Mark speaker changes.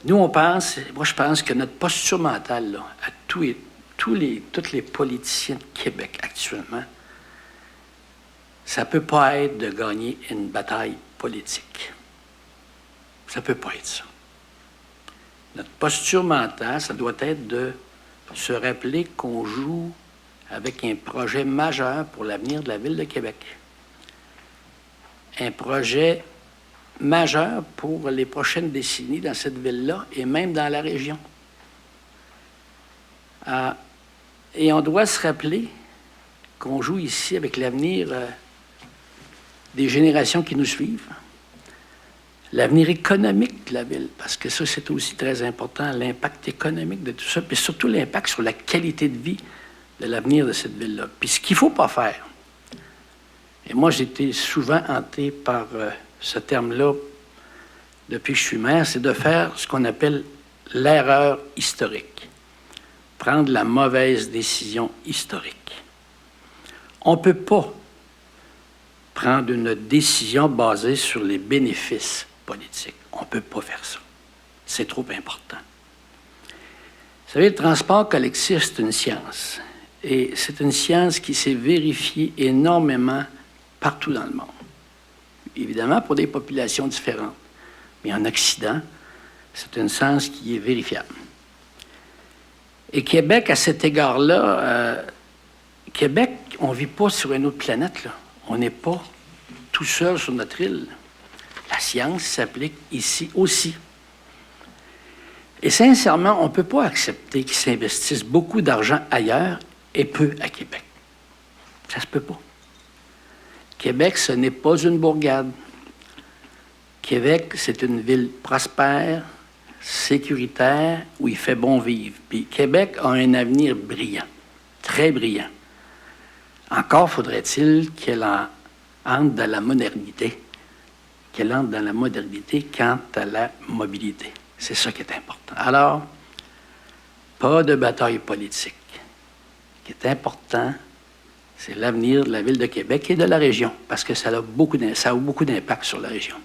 Speaker 1: Nous, on pense, moi je pense que notre posture mentale, là, à tous les politiciens de Québec actuellement, ça ne peut pas être de gagner une bataille politique. Ça ne peut pas être ça. Notre posture mentale, ça doit être de se rappeler qu'on joue avec un projet majeur pour l'avenir de la Ville de Québec. Un projet majeur pour les prochaines décennies dans cette ville-là et même dans la région. Et on doit se rappeler qu'on joue ici avec l'avenir des générations qui nous suivent, l'avenir économique de la ville, parce que ça, c'est aussi très important, l'impact économique de tout ça, puis surtout l'impact sur la qualité de vie de l'avenir de cette ville-là. Puis ce qu'il ne faut pas faire, et moi, j'ai été souvent hanté par ce terme-là depuis que je suis maire, c'est de faire ce qu'on appelle l'erreur historique. Prendre la mauvaise décision historique. On ne peut pas prendre une décision basée sur les bénéfices politiques. On ne peut pas faire ça. C'est trop important. Vous savez, le transport collectif, c'est une science. Et c'est une science qui s'est vérifiée énormément partout dans le monde. Évidemment, pour des populations différentes. Mais en Occident, c'est une science qui est vérifiable. Et Québec, à cet égard-là, Québec, on ne vit pas sur une autre planète, là. On n'est pas tout seul sur notre île. La science s'applique ici aussi. Et sincèrement, on ne peut pas accepter qu'ils s'investissent beaucoup d'argent ailleurs et peu à Québec. Ça ne se peut pas. Québec, ce n'est pas une bourgade. Québec, c'est une ville prospère, sécuritaire, où il fait bon vivre. Puis Québec a un avenir brillant, très brillant. Encore faudrait-il qu'elle entre dans la modernité, qu'elle entre dans la modernité quant à la mobilité. C'est ça qui est important. Alors, pas de bataille politique. Ce qui est important, c'est l'avenir de la Ville de Québec et de la région, parce que ça a beaucoup d'impact sur la région.